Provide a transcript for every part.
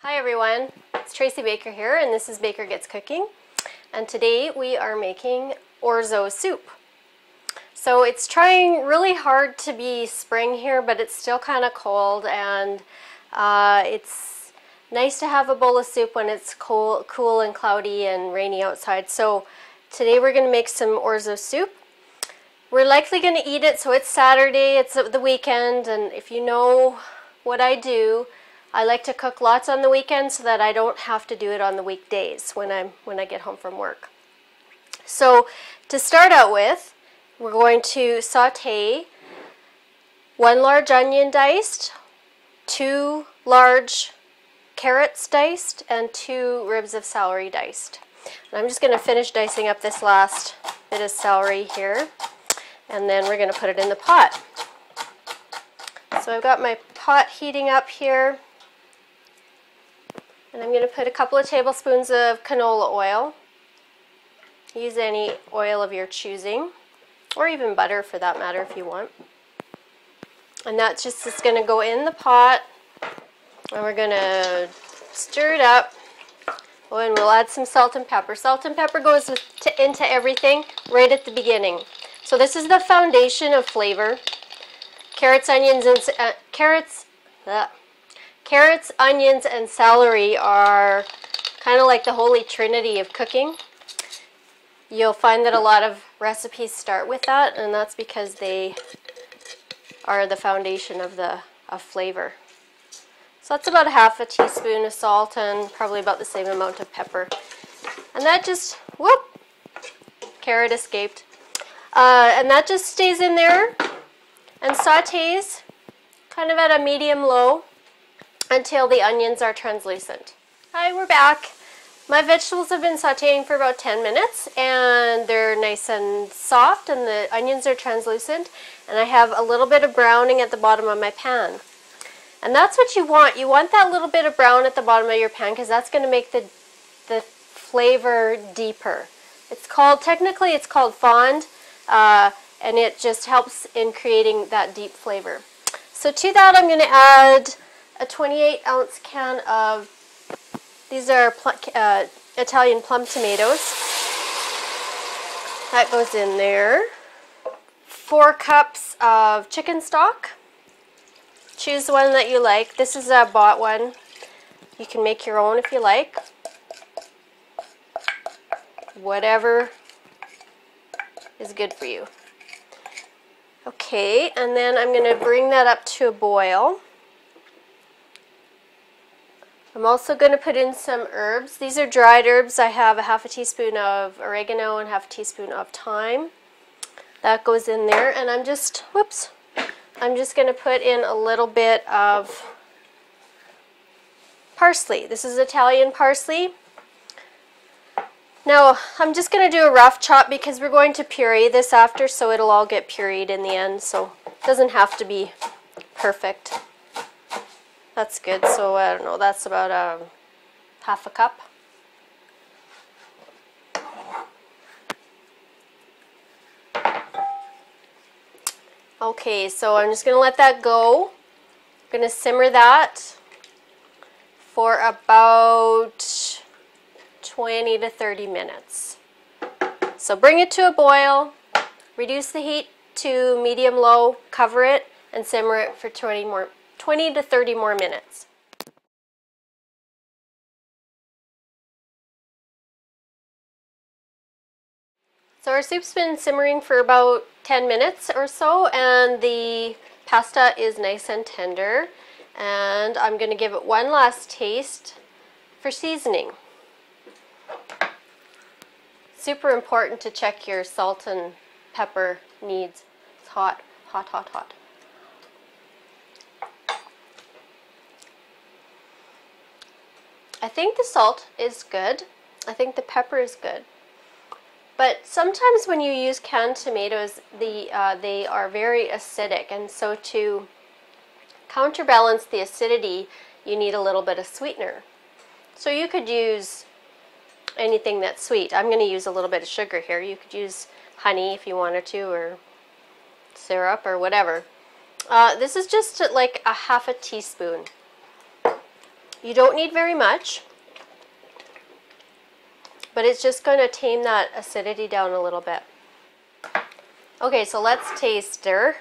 Hi everyone, it's Tracy Baker here and this is Baker Gets Cooking, and today we are making orzo soup. So it's trying really hard to be spring here, but it's still kind of cold, and it's nice to have a bowl of soup when it's cool and cloudy and rainy outside. So today we're going to make some orzo soup. We're likely going to eat it, so it's Saturday, it's the weekend, and if you know what I do, I like to cook lots on the weekend so that I don't have to do it on the weekdays when I get home from work. So to start out with, we're going to saute 1 large onion diced, 2 large carrots diced, and 2 ribs of celery diced. And I'm just going to finish dicing up this last bit of celery here, and then we're going to put it in the pot. So I've got my pot heating up here. And I'm going to put a couple of tablespoons of canola oil. Use any oil of your choosing, or even butter for that matter if you want. And that's just going to go in the pot, and we're going to stir it up. Oh, and we'll add some salt and pepper. Salt and pepper goes into everything right at the beginning. So this is the foundation of flavor. Carrots, onions, and celery are kind of like the holy trinity of cooking. You'll find that a lot of recipes start with that, and that's because they are the foundation of flavor. So that's about 1/2 teaspoon of salt and probably about the same amount of pepper. And that just, whoop, carrot escaped. And that just stays in there and sautés kind of at a medium-low until the onions are translucent. Hi, we're back. My vegetables have been sauteing for about 10 minutes and they're nice and soft and the onions are translucent, and I have a little bit of browning at the bottom of my pan. And that's what you want. You want that little bit of brown at the bottom of your pan because that's going to make the flavor deeper. Technically it's called fond, and it just helps in creating that deep flavor. So to that I'm going to add a 28-ounce can of, these are Italian plum tomatoes. That goes in there. 4 cups of chicken stock. Choose the one that you like. This is a bought one. You can make your own if you like. Whatever is good for you. Okay, and then I'm going to bring that up to a boil. I'm also going to put in some herbs. These are dried herbs. I have a 1/2 teaspoon of oregano and 1/2 teaspoon of thyme. That goes in there, and I'm just going to put in a little bit of parsley. This is Italian parsley. Now, I'm just going to do a rough chop because we're going to puree this after, so it'll all get pureed in the end, so it doesn't have to be perfect. That's good. So I don't know, that's about 1/2 cup. Okay, so I'm just going to let that go. I'm going to simmer that for about 20 to 30 minutes. So bring it to a boil, reduce the heat to medium-low, cover it, and simmer it for 20 to 30 more minutes. So our soup's been simmering for about 10 minutes or so, and the pasta is nice and tender. And I'm going to give it one last taste for seasoning. Super important to check your salt and pepper needs. It's hot, hot, hot, hot. I think the salt is good. I think the pepper is good. But sometimes when you use canned tomatoes, they are very acidic, and so to counterbalance the acidity, you need a little bit of sweetener. So you could use anything that's sweet. I'm going to use a little bit of sugar here. You could use honey if you wanted to, or syrup or whatever. This is just like a 1/2 teaspoon. You don't need very much, but it's just going to tame that acidity down a little bit. Okay, so let's taste her.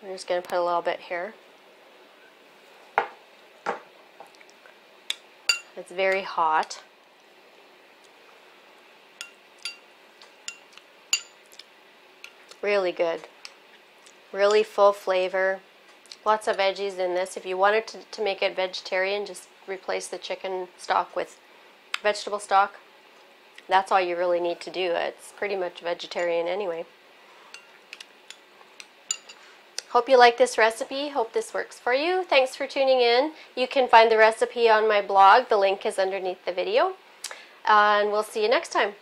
I'm just going to put a little bit here. It's very hot. Really good. Really full flavor. Lots of veggies in this. If you wanted to make it vegetarian, just replace the chicken stock with vegetable stock. That's all you really need to do. It's pretty much vegetarian anyway. Hope you like this recipe. Hope this works for you. Thanks for tuning in. You can find the recipe on my blog. The link is underneath the video. And we'll see you next time.